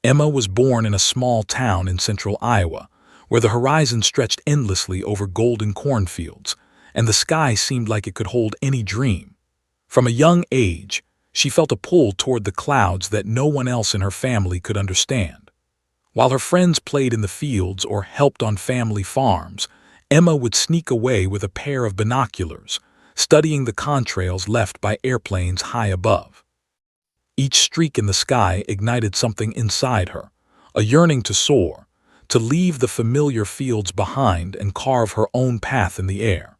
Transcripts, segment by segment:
Emma was born in a small town in central Iowa, where the horizon stretched endlessly over golden cornfields, and the sky seemed like it could hold any dream. From a young age, she felt a pull toward the clouds that no one else in her family could understand. While her friends played in the fields or helped on family farms, Emma would sneak away with a pair of binoculars, studying the contrails left by airplanes high above. Each streak in the sky ignited something inside her, a yearning to soar, to leave the familiar fields behind and carve her own path in the air.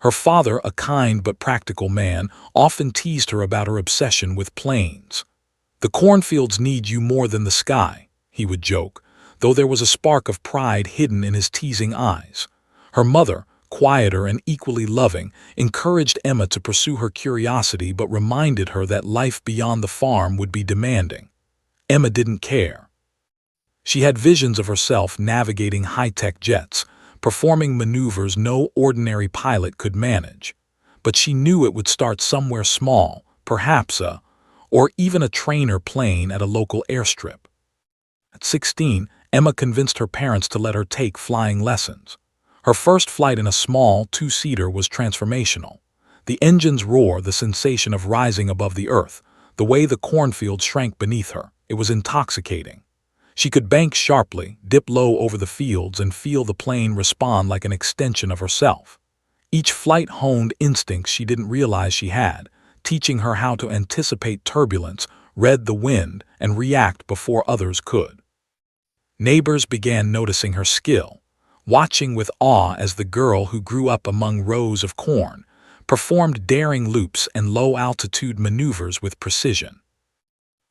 Her father, a kind but practical man, often teased her about her obsession with planes. "The cornfields need you more than the sky," he would joke, though there was a spark of pride hidden in his teasing eyes. Her mother, quieter and equally loving, encouraged Emma to pursue her curiosity but reminded her that life beyond the farm would be demanding. Emma didn't care. She had visions of herself navigating high-tech jets, performing maneuvers no ordinary pilot could manage. But she knew it would start somewhere small, perhaps or even a trainer plane at a local airstrip. At 16, Emma convinced her parents to let her take flying lessons. Her first flight in a small two-seater was transformational. The engine's roar, the sensation of rising above the earth, the way the cornfield shrank beneath her, it was intoxicating. She could bank sharply, dip low over the fields, and feel the plane respond like an extension of herself. Each flight honed instincts she didn't realize she had, teaching her how to anticipate turbulence, read the wind, and react before others could. Neighbors began noticing her skill, watching with awe as the girl who grew up among rows of corn performed daring loops and low-altitude maneuvers with precision.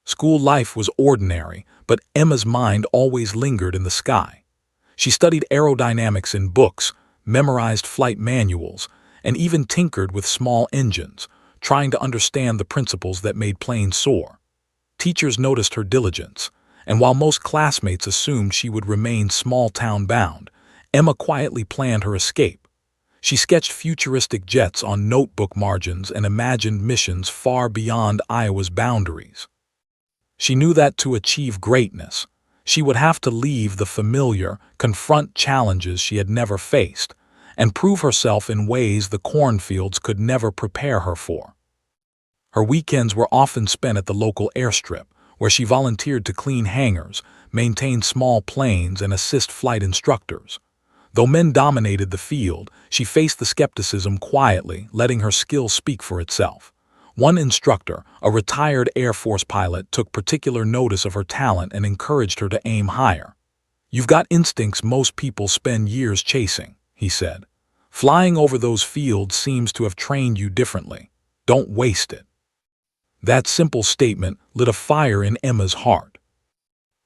School life was ordinary, but Emma's mind always lingered in the sky. She studied aerodynamics in books, memorized flight manuals, and even tinkered with small engines, trying to understand the principles that made planes soar. Teachers noticed her diligence, and while most classmates assumed she would remain small-town bound, Emma quietly planned her escape. She sketched futuristic jets on notebook margins and imagined missions far beyond Iowa's boundaries. She knew that to achieve greatness, she would have to leave the familiar, confront challenges she had never faced, and prove herself in ways the cornfields could never prepare her for. Her weekends were often spent at the local airstrip, where she volunteered to clean hangars, maintain small planes, and assist flight instructors. Though men dominated the field, she faced the skepticism quietly, letting her skill speak for itself. One instructor, a retired Air Force pilot, took particular notice of her talent and encouraged her to aim higher. "You've got instincts most people spend years chasing," he said. "Flying over those fields seems to have trained you differently. Don't waste it." That simple statement lit a fire in Emma's heart.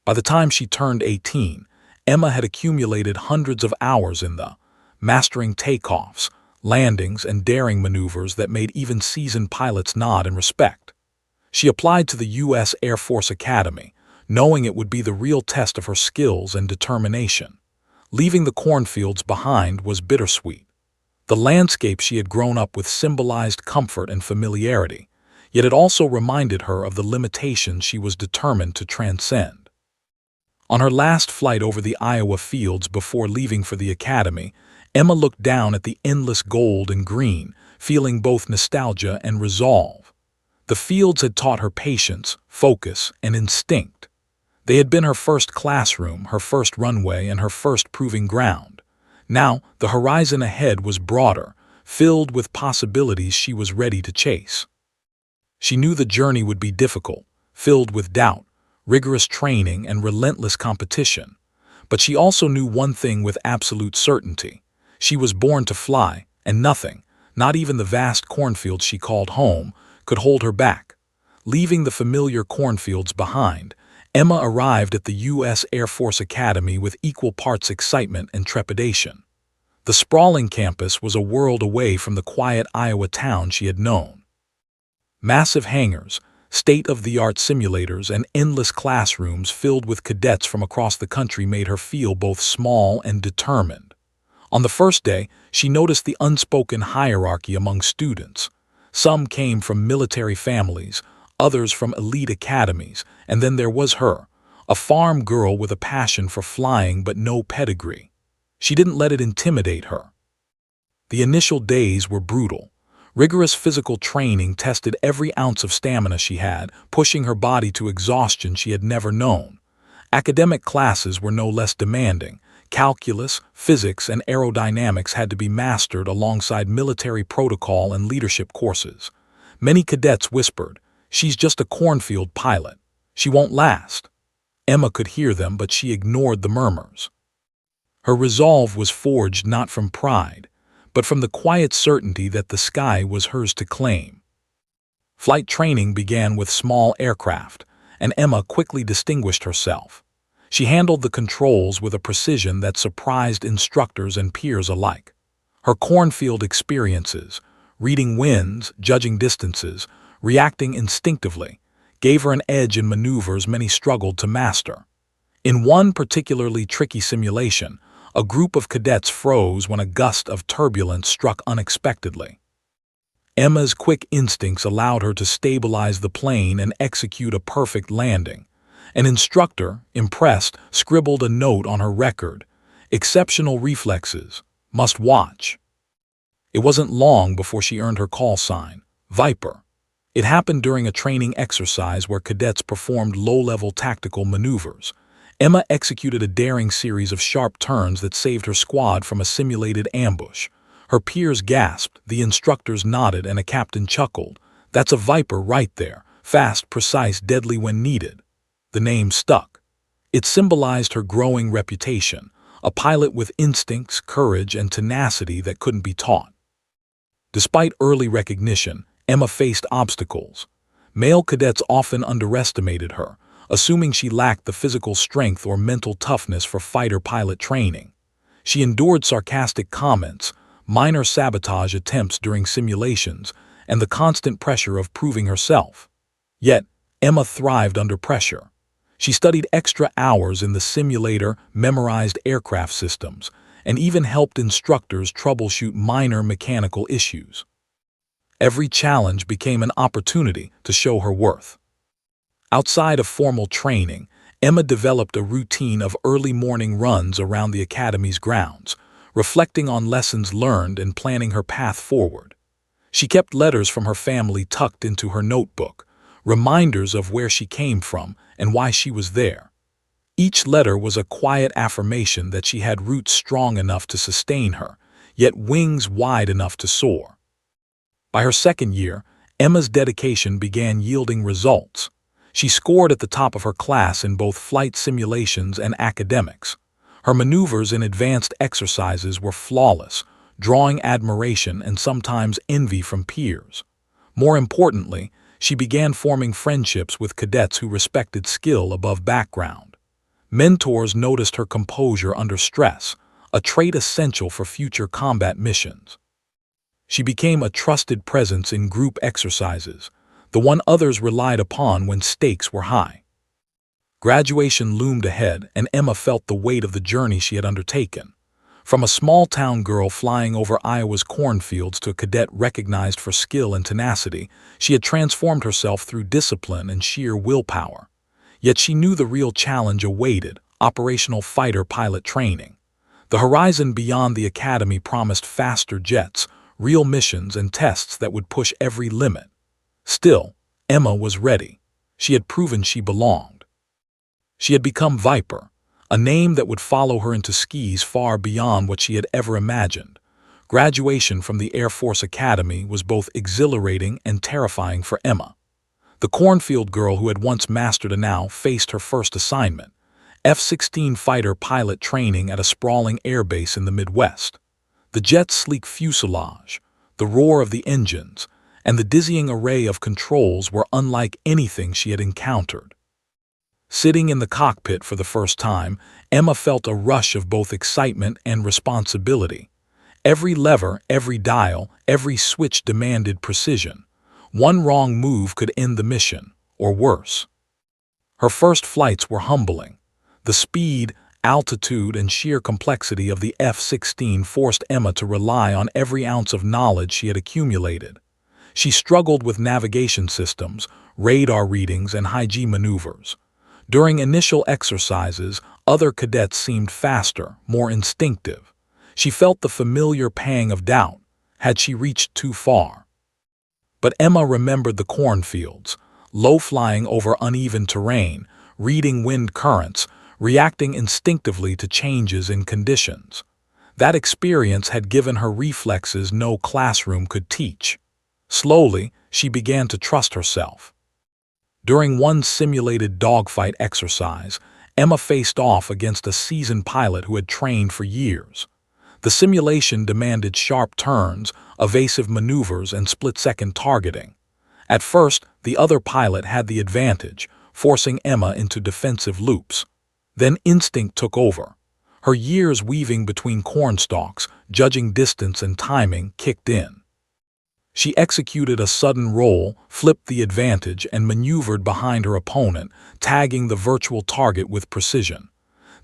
By the time she turned 18, Emma had accumulated hundreds of hours in mastering takeoffs, landings, and daring maneuvers that made even seasoned pilots nod in respect. She applied to the U.S. Air Force Academy, knowing it would be the real test of her skills and determination. Leaving the cornfields behind was bittersweet. The landscape she had grown up with symbolized comfort and familiarity, yet it also reminded her of the limitations she was determined to transcend. On her last flight over the Iowa fields before leaving for the academy, Emma looked down at the endless gold and green, feeling both nostalgia and resolve. The fields had taught her patience, focus, and instinct. They had been her first classroom, her first runway, and her first proving ground. Now, the horizon ahead was broader, filled with possibilities she was ready to chase. She knew the journey would be difficult, filled with doubt, rigorous training, and relentless competition. But she also knew one thing with absolute certainty. She was born to fly, and nothing, not even the vast cornfields she called home, could hold her back. Leaving the familiar cornfields behind, Emma arrived at the U.S. Air Force Academy with equal parts excitement and trepidation. The sprawling campus was a world away from the quiet Iowa town she had known. Massive hangars, state-of-the-art simulators, and endless classrooms filled with cadets from across the country made her feel both small and determined. On the first day, she noticed the unspoken hierarchy among students. Some came from military families, others from elite academies, and then there was her, a farm girl with a passion for flying but no pedigree. She didn't let it intimidate her. The initial days were brutal. Rigorous physical training tested every ounce of stamina she had, pushing her body to exhaustion she had never known. Academic classes were no less demanding. Calculus, physics, and aerodynamics had to be mastered alongside military protocol and leadership courses. Many cadets whispered, "She's just a cornfield pilot. She won't last." Emma could hear them, but she ignored the murmurs. Her resolve was forged not from pride, but from the quiet certainty that the sky was hers to claim. Flight training began with small aircraft, and Emma quickly distinguished herself. She handled the controls with a precision that surprised instructors and peers alike. Her cornfield experiences, reading winds, judging distances, reacting instinctively, gave her an edge in maneuvers many struggled to master. In one particularly tricky simulation, a group of cadets froze when a gust of turbulence struck unexpectedly. Emma's quick instincts allowed her to stabilize the plane and execute a perfect landing. An instructor, impressed, scribbled a note on her record: "Exceptional reflexes. Must watch." It wasn't long before she earned her call sign, Viper. It happened during a training exercise where cadets performed low-level tactical maneuvers. Emma executed a daring series of sharp turns that saved her squad from a simulated ambush. Her peers gasped, the instructors nodded, and a captain chuckled. "That's a Viper right there. Fast, precise, deadly when needed." The name stuck. It symbolized her growing reputation, a pilot with instincts, courage, and tenacity that couldn't be taught. Despite early recognition, Emma faced obstacles. Male cadets often underestimated her, assuming she lacked the physical strength or mental toughness for fighter pilot training. She endured sarcastic comments, minor sabotage attempts during simulations, and the constant pressure of proving herself. Yet, Emma thrived under pressure. She studied extra hours in the simulator, memorized aircraft systems, and even helped instructors troubleshoot minor mechanical issues. Every challenge became an opportunity to show her worth. Outside of formal training, Emma developed a routine of early morning runs around the academy's grounds, reflecting on lessons learned and planning her path forward. She kept letters from her family tucked into her notebook, reminders of where she came from and why she was there. Each letter was a quiet affirmation that she had roots strong enough to sustain her, yet wings wide enough to soar. By her second year, Emma's dedication began yielding results. She scored at the top of her class in both flight simulations and academics. Her maneuvers in advanced exercises were flawless, drawing admiration and sometimes envy from peers. More importantly, she began forming friendships with cadets who respected skill above background. Mentors noticed her composure under stress, a trait essential for future combat missions. She became a trusted presence in group exercises, the one others relied upon when stakes were high. Graduation loomed ahead, and Emma felt the weight of the journey she had undertaken. From a small-town girl flying over Iowa's cornfields to a cadet recognized for skill and tenacity, she had transformed herself through discipline and sheer willpower. Yet she knew the real challenge awaited: operational fighter pilot training. The horizon beyond the academy promised faster jets, real missions, and tests that would push every limit. Still, Emma was ready. She had proven she belonged. She had become Viper, a name that would follow her into skis far beyond what she had ever imagined. Graduation from the Air Force Academy was both exhilarating and terrifying for Emma. The Cornfield girl who had once mastered a now faced her first assignment: F-16 fighter pilot training at a sprawling airbase in the Midwest. The jet's sleek fuselage, the roar of the engines, and the dizzying array of controls were unlike anything she had encountered. Sitting in the cockpit for the first time, Emma felt a rush of both excitement and responsibility. Every lever, every dial, every switch demanded precision. One wrong move could end the mission, or worse. Her first flights were humbling. The speed, altitude, and sheer complexity of the F-16 forced Emma to rely on every ounce of knowledge she had accumulated. She struggled with navigation systems, radar readings, and high-G maneuvers. During initial exercises, other cadets seemed faster, more instinctive. She felt the familiar pang of doubt. Had she reached too far? But Emma remembered the cornfields, low-flying over uneven terrain, reading wind currents, reacting instinctively to changes in conditions. That experience had given her reflexes no classroom could teach. Slowly, she began to trust herself. During one simulated dogfight exercise, Emma faced off against a seasoned pilot who had trained for years. The simulation demanded sharp turns, evasive maneuvers, and split-second targeting. At first, the other pilot had the advantage, forcing Emma into defensive loops. Then instinct took over. Her years weaving between cornstalks, judging distance and timing, kicked in. She executed a sudden roll, flipped the advantage, and maneuvered behind her opponent, tagging the virtual target with precision.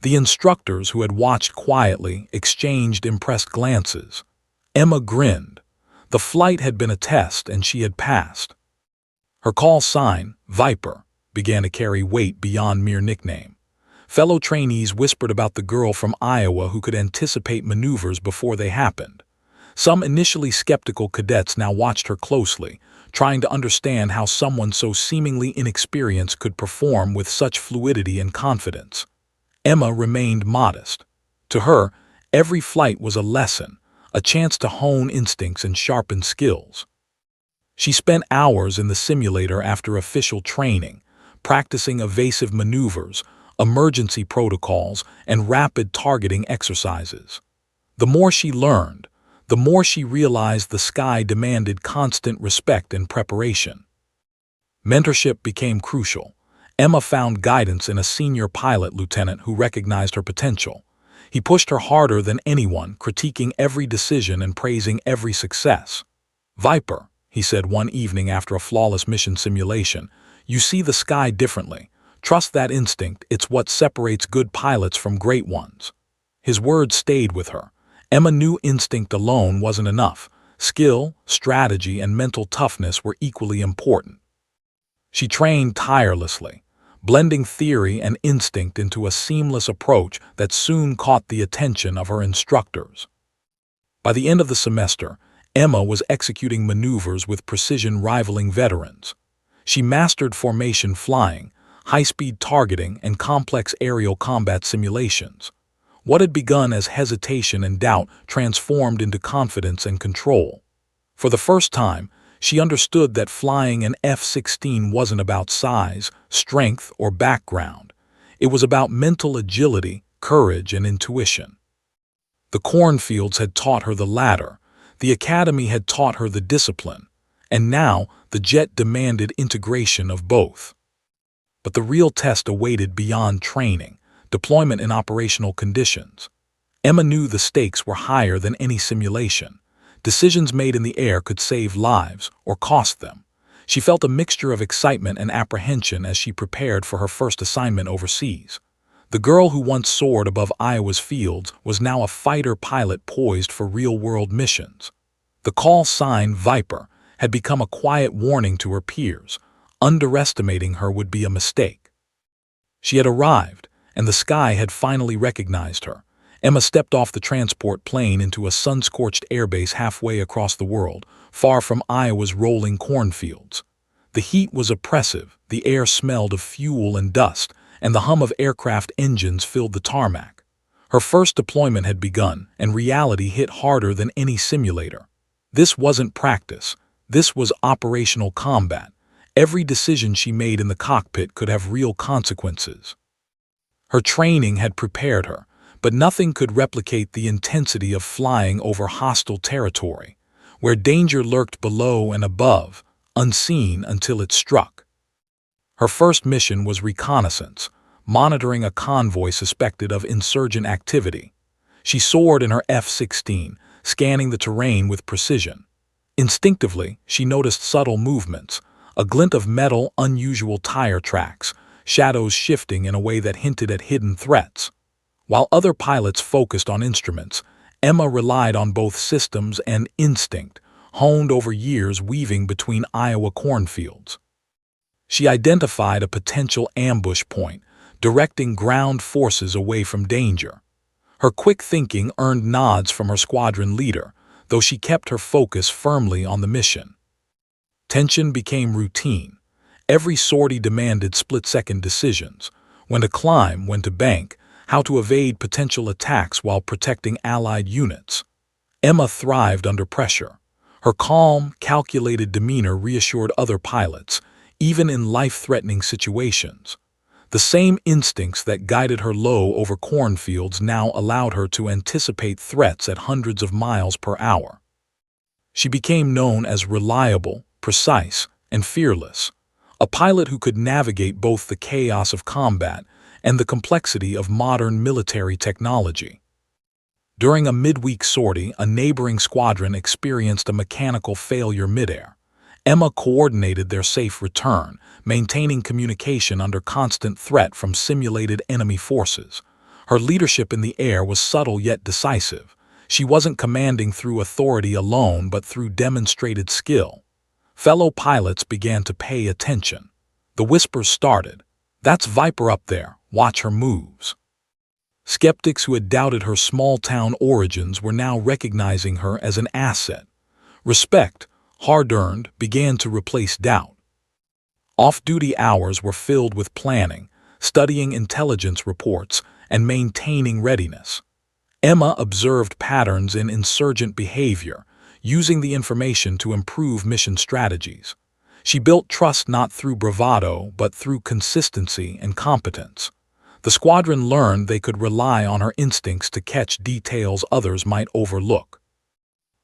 The instructors, who had watched quietly, exchanged impressed glances. Emma grinned. The flight had been a test, and she had passed. Her call sign, Viper, began to carry weight beyond mere nickname. Fellow trainees whispered about the girl from Iowa who could anticipate maneuvers before they happened. Some initially skeptical cadets now watched her closely, trying to understand how someone so seemingly inexperienced could perform with such fluidity and confidence. Emma remained modest. To her, every flight was a lesson, a chance to hone instincts and sharpen skills. She spent hours in the simulator after official training, practicing evasive maneuvers, emergency protocols, and rapid targeting exercises. The more she learned, the more she realized the sky demanded constant respect and preparation. Mentorship became crucial. Emma found guidance in a senior pilot lieutenant who recognized her potential. He pushed her harder than anyone, critiquing every decision and praising every success. "Viper," he said one evening after a flawless mission simulation, "you see the sky differently. Trust that instinct, it's what separates good pilots from great ones." His words stayed with her. Emma knew instinct alone wasn't enough. Skill, strategy, and mental toughness were equally important. She trained tirelessly, blending theory and instinct into a seamless approach that soon caught the attention of her instructors. By the end of the semester, Emma was executing maneuvers with precision rivaling veterans. She mastered formation flying, high-speed targeting, and complex aerial combat simulations. What had begun as hesitation and doubt transformed into confidence and control. For the first time, she understood that flying an F-16 wasn't about size, strength, or background. It was about mental agility, courage, and intuition. The cornfields had taught her the latter, the academy had taught her the discipline, and now the jet demanded integration of both. But the real test awaited beyond training, deployment in operational conditions. Emma knew the stakes were higher than any simulation. Decisions made in the air could save lives or cost them. She felt a mixture of excitement and apprehension as she prepared for her first assignment overseas. The girl who once soared above Iowa's fields was now a fighter pilot poised for real-world missions. The call sign, Viper, had become a quiet warning to her peers. Underestimating her would be a mistake. She had arrived, and the sky had finally recognized her. Emma stepped off the transport plane into a sun-scorched airbase halfway across the world, far from Iowa's rolling cornfields. The heat was oppressive, the air smelled of fuel and dust, and the hum of aircraft engines filled the tarmac. Her first deployment had begun, and reality hit harder than any simulator. This wasn't practice. This was operational combat. Every decision she made in the cockpit could have real consequences. Her training had prepared her, but nothing could replicate the intensity of flying over hostile territory, where danger lurked below and above, unseen until it struck. Her first mission was reconnaissance, monitoring a convoy suspected of insurgent activity. She soared in her F-16, scanning the terrain with precision. Instinctively, she noticed subtle movements, a glint of metal, unusual tire tracks, shadows shifting in a way that hinted at hidden threats. While other pilots focused on instruments, Emma relied on both systems and instinct, honed over years weaving between Iowa cornfields. She identified a potential ambush point, directing ground forces away from danger. Her quick thinking earned nods from her squadron leader, though she kept her focus firmly on the mission. Tension became routine. Every sortie demanded split-second decisions: when to climb, when to bank, how to evade potential attacks while protecting Allied units. Emma thrived under pressure. Her calm, calculated demeanor reassured other pilots, even in life-threatening situations. The same instincts that guided her low over cornfields now allowed her to anticipate threats at hundreds of miles per hour. She became known as reliable, precise, and fearless, a pilot who could navigate both the chaos of combat and the complexity of modern military technology. During a midweek sortie, a neighboring squadron experienced a mechanical failure midair. Emma coordinated their safe return, maintaining communication under constant threat from simulated enemy forces. Her leadership in the air was subtle yet decisive. She wasn't commanding through authority alone, but through demonstrated skill. Fellow pilots began to pay attention. The whispers started. "That's Viper up there. Watch her moves." Skeptics who had doubted her small-town origins were now recognizing her as an asset. Respect, hard-earned, began to replace doubt. Off-duty hours were filled with planning, studying intelligence reports, and maintaining readiness. Emma observed patterns in insurgent behavior, using the information to improve mission strategies. She built trust not through bravado, but through consistency and competence. The squadron learned they could rely on her instincts to catch details others might overlook.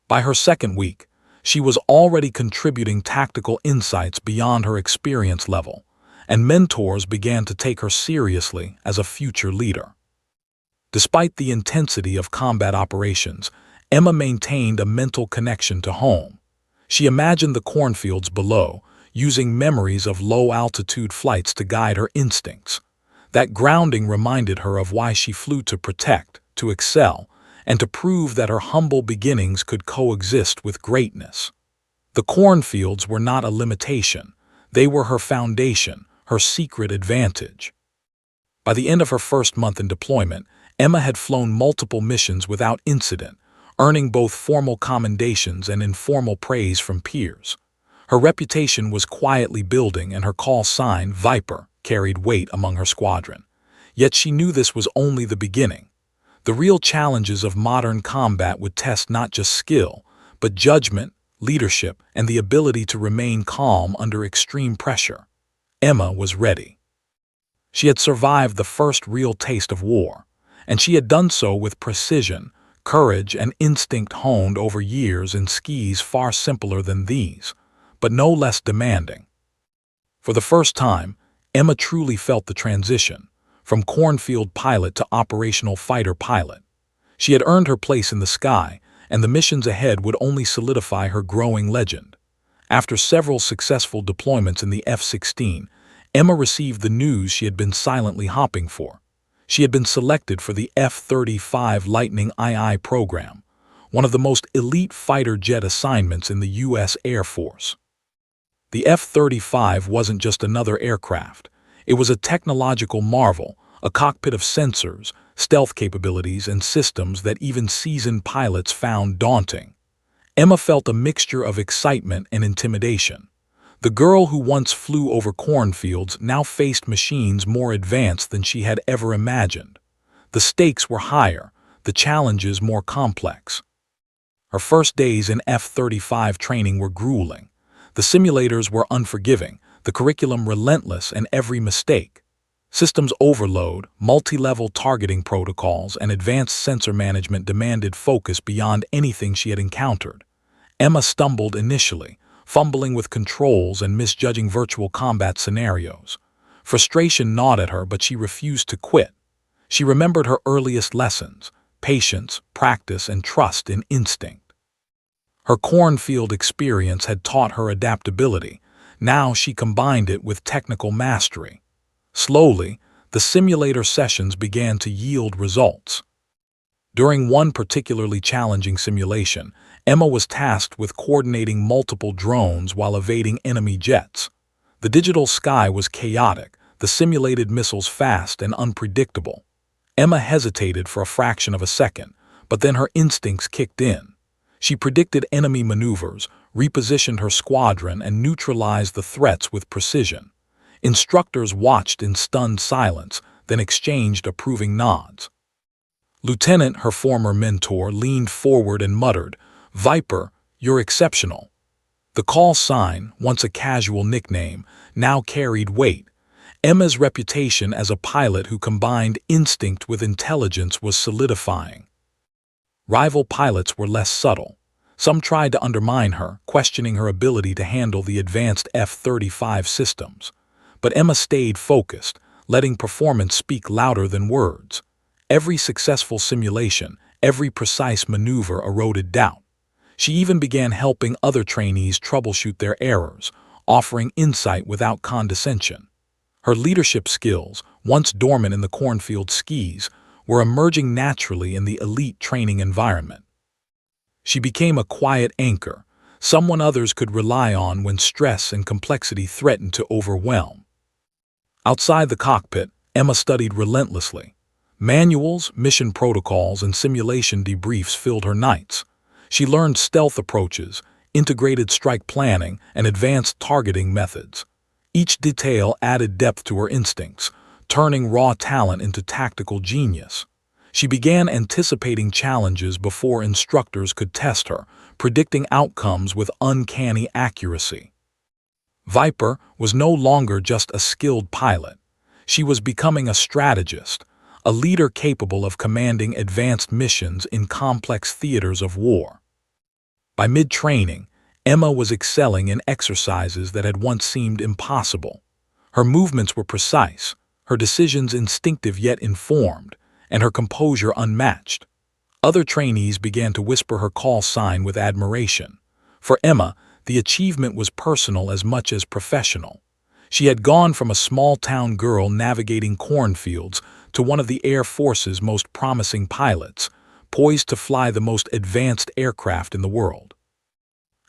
By her second week, she was already contributing tactical insights beyond her experience level, and mentors began to take her seriously as a future leader. Despite the intensity of combat operations, Emma maintained a mental connection to home. She imagined the cornfields below, using memories of low-altitude flights to guide her instincts. That grounding reminded her of why she flew: to protect, to excel, and to prove that her humble beginnings could coexist with greatness. The cornfields were not a limitation. They were her foundation, her secret advantage. By the end of her first month in deployment, Emma had flown multiple missions without incident, earning both formal commendations and informal praise from peers. Her reputation was quietly building, and her call sign, Viper, carried weight among her squadron. Yet she knew this was only the beginning. The real challenges of modern combat would test not just skill, but judgment, leadership, and the ability to remain calm under extreme pressure. Emma was ready. She had survived the first real taste of war, and she had done so with precision, courage, and instinct honed over years in skis far simpler than these, but no less demanding. For the first time, Emma truly felt the transition, from cornfield pilot to operational fighter pilot. She had earned her place in the sky, and the missions ahead would only solidify her growing legend. After several successful deployments in the F-16, Emma received the news she had been silently hoping for. She had been selected for the F-35 Lightning II program, one of the most elite fighter jet assignments in the U.S. Air Force. The F-35 wasn't just another aircraft. It was a technological marvel, a cockpit of sensors, stealth capabilities, and systems that even seasoned pilots found daunting. Emma felt a mixture of excitement and intimidation. The girl who once flew over cornfields now faced machines more advanced than she had ever imagined. The stakes were higher, the challenges more complex. Her first days in F-35 training were grueling. The simulators were unforgiving, the curriculum relentless, and every mistake. Systems overload, multi-level targeting protocols, and advanced sensor management demanded focus beyond anything she had encountered. Emma stumbled initially, fumbling with controls and misjudging virtual combat scenarios. Frustration gnawed at her, but she refused to quit. She remembered her earliest lessons: patience, practice, and trust in instinct. Her cornfield experience had taught her adaptability. Now she combined it with technical mastery. Slowly, the simulator sessions began to yield results. During one particularly challenging simulation, Emma was tasked with coordinating multiple drones while evading enemy jets. The digital sky was chaotic, the simulated missiles fast and unpredictable. Emma hesitated for a fraction of a second, but then her instincts kicked in. She predicted enemy maneuvers, repositioned her squadron, and neutralized the threats with precision. Instructors watched in stunned silence, then exchanged approving nods. Lieutenant, her former mentor, leaned forward and muttered, "Viper, you're exceptional." The call sign, once a casual nickname, now carried weight. Emma's reputation as a pilot who combined instinct with intelligence was solidifying. Rival pilots were less subtle. Some tried to undermine her, questioning her ability to handle the advanced F-35 systems. But Emma stayed focused, letting performance speak louder than words. Every successful simulation, every precise maneuver eroded doubt. She even began helping other trainees troubleshoot their errors, offering insight without condescension. Her leadership skills, once dormant in the Cornfield skis, were emerging naturally in the elite training environment. She became a quiet anchor, someone others could rely on when stress and complexity threatened to overwhelm. Outside the cockpit, Emma studied relentlessly. Manuals, mission protocols, and simulation debriefs filled her nights. She learned stealth approaches, integrated strike planning, and advanced targeting methods. Each detail added depth to her instincts, turning raw talent into tactical genius. She began anticipating challenges before instructors could test her, predicting outcomes with uncanny accuracy. Viper was no longer just a skilled pilot. She was becoming a strategist, a leader capable of commanding advanced missions in complex theaters of war. By mid-training, Emma was excelling in exercises that had once seemed impossible. Her movements were precise, her decisions instinctive yet informed, and her composure unmatched. Other trainees began to whisper her call sign with admiration. For Emma, the achievement was personal as much as professional. She had gone from a small-town girl navigating cornfields to one of the Air Force's most promising pilots, poised to fly the most advanced aircraft in the world.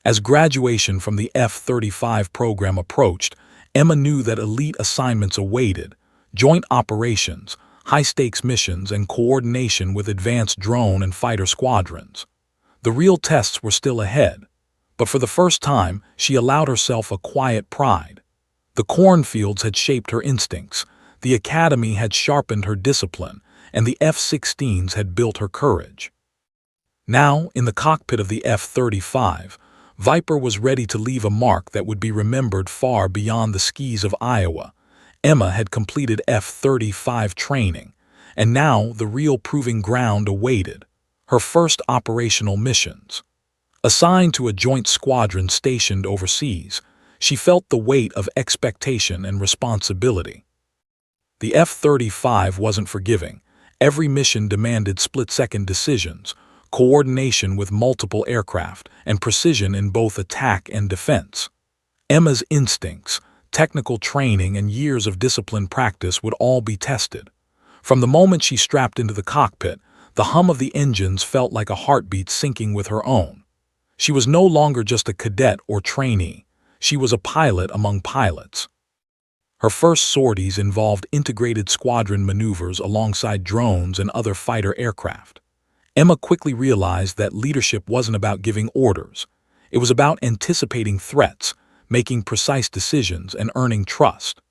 As graduation from the F-35 program approached, Emma knew that elite assignments awaited: joint operations, high-stakes missions, and coordination with advanced drone and fighter squadrons. The real tests were still ahead, but for the first time, she allowed herself a quiet pride. The cornfields had shaped her instincts, the academy had sharpened her discipline, and the F-16s had built her courage. Now, in the cockpit of the F-35, Viper was ready to leave a mark that would be remembered far beyond the skis of Iowa. Emma had completed F-35 training, and now the real proving ground awaited: her first operational missions. Assigned to a joint squadron stationed overseas, she felt the weight of expectation and responsibility. The F-35 wasn't forgiving. Every mission demanded split-second decisions, coordination with multiple aircraft, and precision in both attack and defense. Emma's instincts, technical training, and years of disciplined practice would all be tested. From the moment she strapped into the cockpit, the hum of the engines felt like a heartbeat syncing with her own. She was no longer just a cadet or trainee. She was a pilot among pilots. Her first sorties involved integrated squadron maneuvers alongside drones and other fighter aircraft. Emma quickly realized that leadership wasn't about giving orders. It was about anticipating threats, making precise decisions, and earning trust.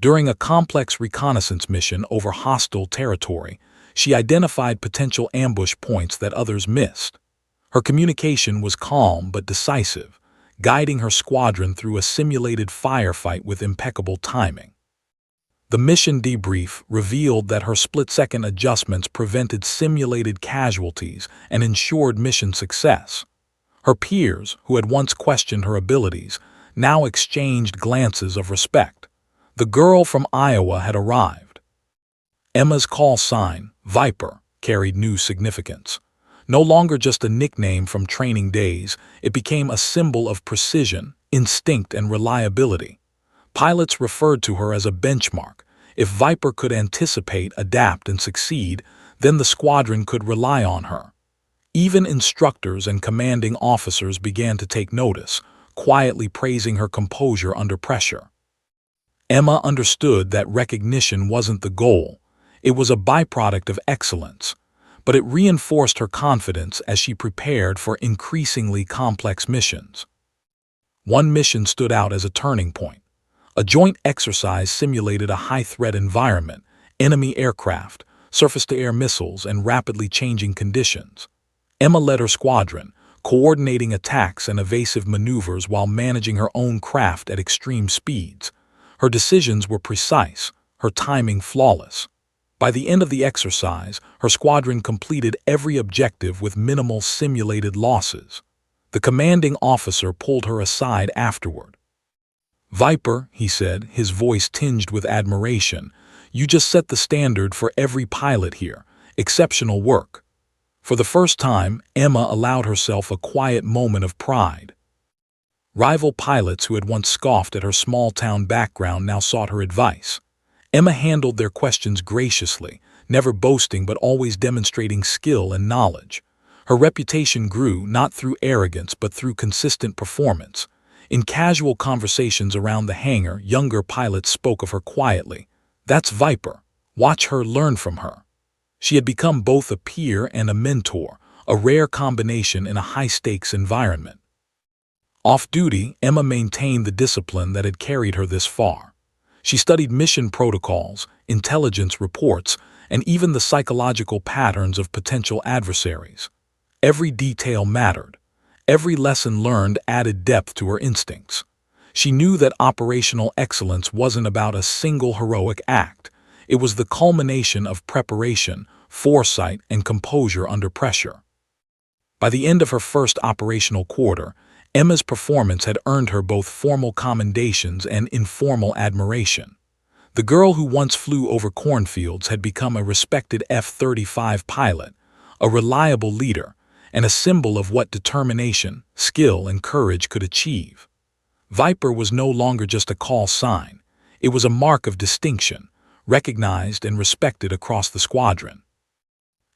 During a complex reconnaissance mission over hostile territory, she identified potential ambush points that others missed. Her communication was calm but decisive, guiding her squadron through a simulated firefight with impeccable timing. The mission debrief revealed that her split-second adjustments prevented simulated casualties and ensured mission success. Her peers, who had once questioned her abilities, now exchanged glances of respect. The girl from Iowa had arrived. Emma's call sign, Viper, carried new significance. No longer just a nickname from training days, it became a symbol of precision, instinct, and reliability. Pilots referred to her as a benchmark. If Viper could anticipate, adapt, and succeed, then the squadron could rely on her. Even instructors and commanding officers began to take notice, quietly praising her composure under pressure. Emma understood that recognition wasn't the goal. It was a byproduct of excellence, but it reinforced her confidence as she prepared for increasingly complex missions. One mission stood out as a turning point. A joint exercise simulated a high-threat environment, enemy aircraft, surface-to-air missiles, and rapidly changing conditions. Emma led her squadron, coordinating attacks and evasive maneuvers while managing her own craft at extreme speeds. Her decisions were precise, her timing flawless. By the end of the exercise, her squadron completed every objective with minimal simulated losses. The commanding officer pulled her aside afterward. "Viper," he said, his voice tinged with admiration, "you just set the standard for every pilot here. Exceptional work." For the first time, Emma allowed herself a quiet moment of pride. Rival pilots who had once scoffed at her small-town background now sought her advice. Emma handled their questions graciously, never boasting but always demonstrating skill and knowledge. Her reputation grew not through arrogance but through consistent performance. In casual conversations around the hangar, younger pilots spoke of her quietly. "That's Viper. Watch her, learn from her." She had become both a peer and a mentor, a rare combination in a high-stakes environment. Off-duty, Emma maintained the discipline that had carried her this far. She studied mission protocols, intelligence reports, and even the psychological patterns of potential adversaries. Every detail mattered. Every lesson learned added depth to her instincts. She knew that operational excellence wasn't about a single heroic act. It was the culmination of preparation, foresight, and composure under pressure. By the end of her first operational quarter, Emma's performance had earned her both formal commendations and informal admiration. The girl who once flew over cornfields had become a respected F-35 pilot, a reliable leader, and a symbol of what determination, skill, and courage could achieve. Viper was no longer just a call sign. It was a mark of distinction, recognized and respected across the squadron.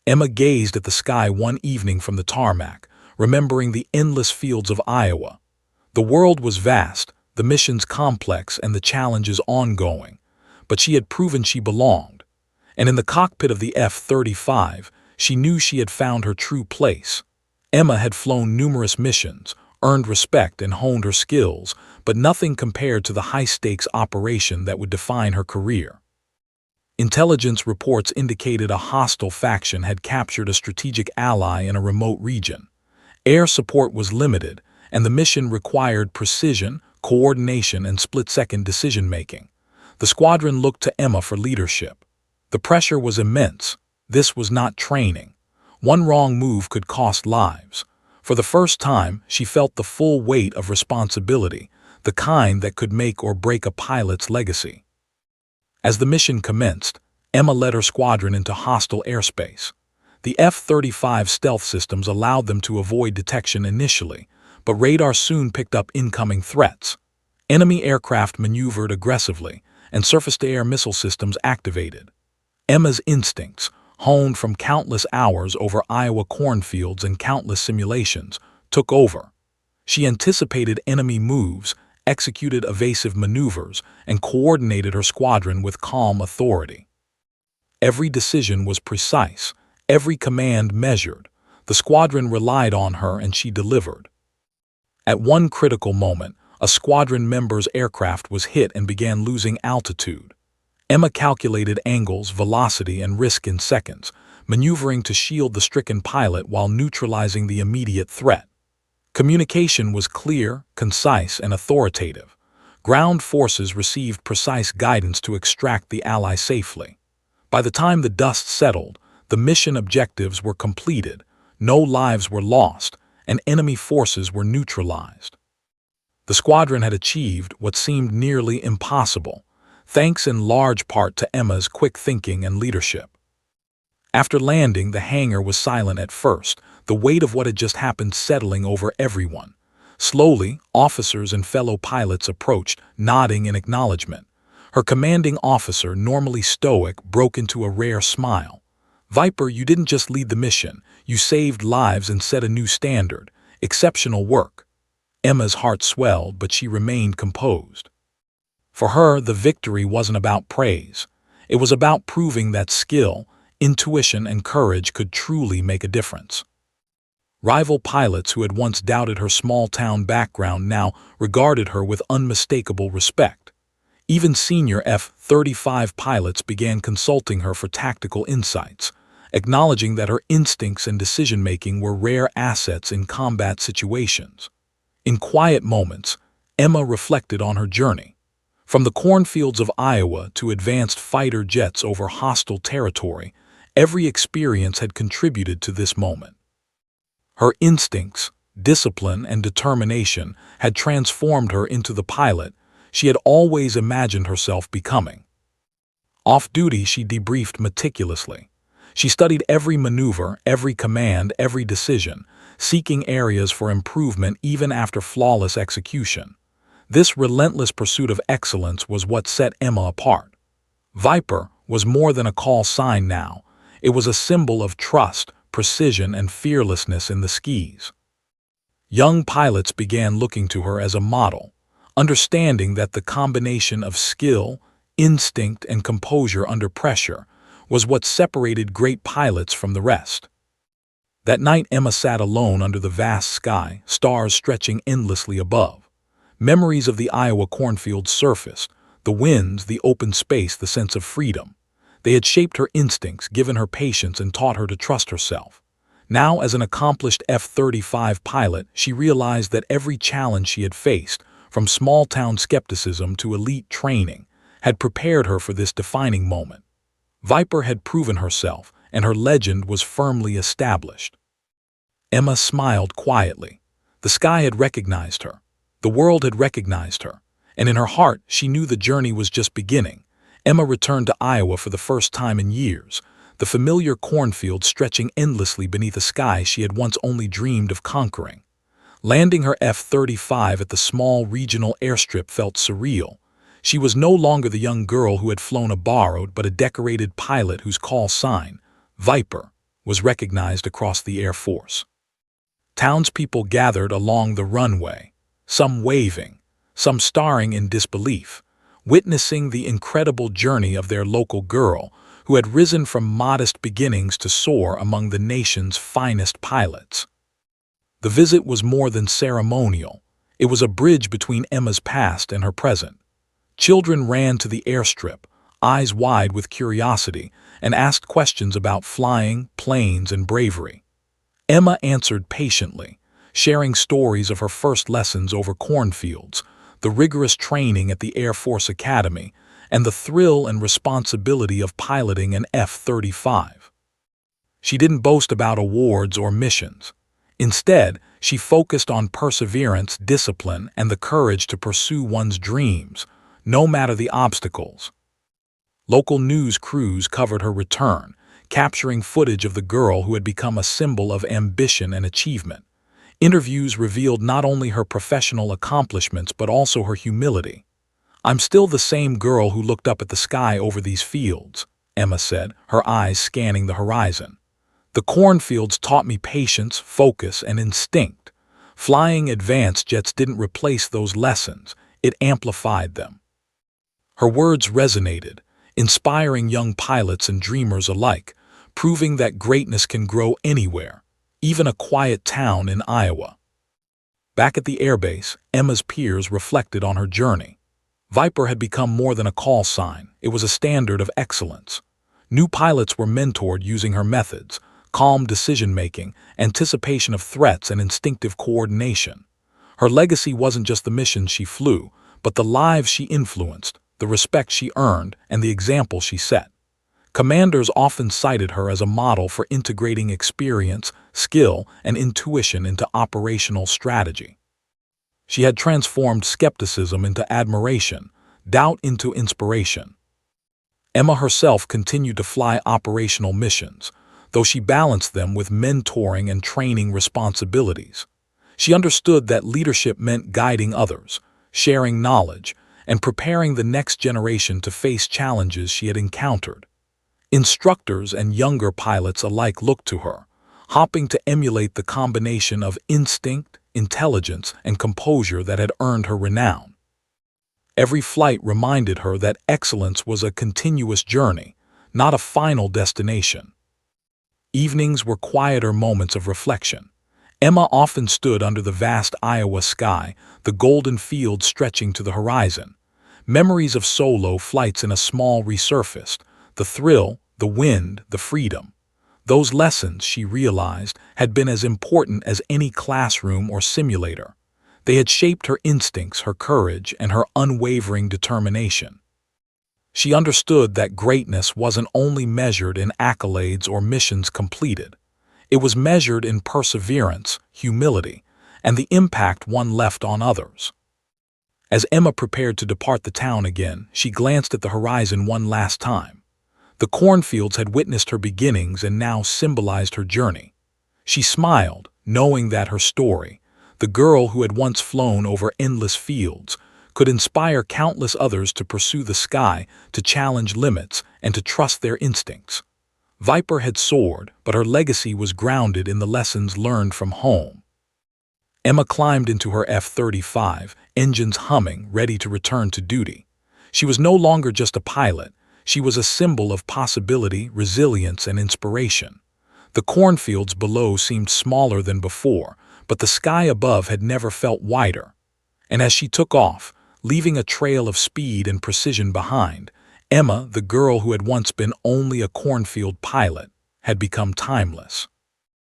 Emma gazed at the sky one evening from the tarmac, remembering the endless fields of Iowa. The world was vast, the missions complex, and the challenges ongoing, but she had proven she belonged. And in the cockpit of the F-35, she knew she had found her true place. Emma had flown numerous missions, earned respect, and honed her skills, but nothing compared to the high-stakes operation that would define her career. Intelligence reports indicated a hostile faction had captured a strategic ally in a remote region. Air support was limited, and the mission required precision, coordination, and split-second decision-making. The squadron looked to Emma for leadership. The pressure was immense. This was not training. One wrong move could cost lives. For the first time, she felt the full weight of responsibility, the kind that could make or break a pilot's legacy. As the mission commenced, Emma led her squadron into hostile airspace. The F-35 stealth systems allowed them to avoid detection initially, but radar soon picked up incoming threats. Enemy aircraft maneuvered aggressively, and surface-to-air missile systems activated. Emma's instincts, honed from countless hours over Iowa cornfields and countless simulations, took over. She anticipated enemy moves, executed evasive maneuvers, and coordinated her squadron with calm authority. Every decision was precise, every command measured. The squadron relied on her, and she delivered. At one critical moment, a squadron member's aircraft was hit and began losing altitude. Emma calculated angles, velocity, and risk in seconds, maneuvering to shield the stricken pilot while neutralizing the immediate threat. Communication was clear, concise, and authoritative. Ground forces received precise guidance to extract the ally safely. By the time the dust settled, the mission objectives were completed, no lives were lost, and enemy forces were neutralized. The squadron had achieved what seemed nearly impossible, thanks in large part to Emma's quick thinking and leadership. After landing, the hangar was silent at first, the weight of what had just happened settling over everyone. Slowly, officers and fellow pilots approached, nodding in acknowledgement. Her commanding officer, normally stoic, broke into a rare smile. "Viper, you didn't just lead the mission. You saved lives and set a new standard. Exceptional work." Emma's heart swelled, but she remained composed. For her, the victory wasn't about praise. It was about proving that skill, intuition, and courage could truly make a difference. Rival pilots who had once doubted her small-town background now regarded her with unmistakable respect. Even senior F-35 pilots began consulting her for tactical insights, acknowledging that her instincts and decision-making were rare assets in combat situations. In quiet moments, Emma reflected on her journey. From the cornfields of Iowa to advanced fighter jets over hostile territory, every experience had contributed to this moment. Her instincts, discipline, and determination had transformed her into the pilot she had always imagined herself becoming. Off-duty, she debriefed meticulously. She studied every maneuver, every command, every decision, seeking areas for improvement even after flawless execution. This relentless pursuit of excellence was what set Emma apart. Viper was more than a call sign now. It was a symbol of trust, precision, and fearlessness in the skies. Young pilots began looking to her as a model, understanding that the combination of skill, instinct, and composure under pressure was what separated great pilots from the rest. That night, Emma sat alone under the vast sky, stars stretching endlessly above. Memories of the Iowa cornfield surfaced, the winds, the open space, the sense of freedom. They had shaped her instincts, given her patience, and taught her to trust herself. Now, as an accomplished F-35 pilot, she realized that every challenge she had faced, from small-town skepticism to elite training, had prepared her for this defining moment. Viper had proven herself, and her legend was firmly established. Emma smiled quietly. The sky had recognized her. The world had recognized her. And in her heart, she knew the journey was just beginning. Emma returned to Iowa for the first time in years, the familiar cornfield stretching endlessly beneath a sky she had once only dreamed of conquering. Landing her F-35 at the small regional airstrip felt surreal. She was no longer the young girl who had flown a borrowed but a decorated pilot whose call sign, Viper, was recognized across the Air Force. Townspeople gathered along the runway, some waving, some staring in disbelief, witnessing the incredible journey of their local girl who had risen from modest beginnings to soar among the nation's finest pilots. The visit was more than ceremonial. It was a bridge between Emma's past and her present. Children ran to the airstrip, eyes wide with curiosity, and asked questions about flying, planes, and bravery. Emma answered patiently, sharing stories of her first lessons over cornfields, the rigorous training at the Air Force Academy, and the thrill and responsibility of piloting an F-35. She didn't boast about awards or missions. Instead, she focused on perseverance, discipline, and the courage to pursue one's dreams, no matter the obstacles. Local news crews covered her return, capturing footage of the girl who had become a symbol of ambition and achievement. Interviews revealed not only her professional accomplishments but also her humility. "I'm still the same girl who looked up at the sky over these fields," Emma said, her eyes scanning the horizon. "The cornfields taught me patience, focus, and instinct. Flying advanced jets didn't replace those lessons, it amplified them." Her words resonated, inspiring young pilots and dreamers alike, proving that greatness can grow anywhere, even a quiet town in Iowa. Back at the airbase, Emma's peers reflected on her journey. Viper had become more than a call sign, it was a standard of excellence. New pilots were mentored using her methods, calm decision-making, anticipation of threats, and instinctive coordination. Her legacy wasn't just the missions she flew, but the lives she influenced, the respect she earned, and the example she set. Commanders often cited her as a model for integrating experience, skill, and intuition into operational strategy. She had transformed skepticism into admiration, doubt into inspiration. Emma herself continued to fly operational missions, though she balanced them with mentoring and training responsibilities. She understood that leadership meant guiding others, sharing knowledge, and preparing the next generation to face challenges she had encountered. Instructors and younger pilots alike looked to her, hoping to emulate the combination of instinct, intelligence, and composure that had earned her renown. Every flight reminded her that excellence was a continuous journey, not a final destination. Evenings were quieter moments of reflection. Emma often stood under the vast Iowa sky, the golden fields stretching to the horizon. Memories of solo flights in a small resurfaced, the thrill, the wind, the freedom. Those lessons, she realized, had been as important as any classroom or simulator. They had shaped her instincts, her courage, and her unwavering determination. She understood that greatness wasn't only measured in accolades or missions completed. It was measured in perseverance, humility, and the impact one left on others. As Emma prepared to depart the town again, she glanced at the horizon one last time. The cornfields had witnessed her beginnings and now symbolized her journey. She smiled, knowing that her story, the girl who had once flown over endless fields, could inspire countless others to pursue the sky, to challenge limits, and to trust their instincts. Viper had soared, but her legacy was grounded in the lessons learned from home. Emma climbed into her F-35, engines humming, ready to return to duty. She was no longer just a pilot. She was a symbol of possibility, resilience, and inspiration. The cornfields below seemed smaller than before, but the sky above had never felt wider. And as she took off, leaving a trail of speed and precision behind, Emma, the girl who had once been only a cornfield pilot, had become timeless.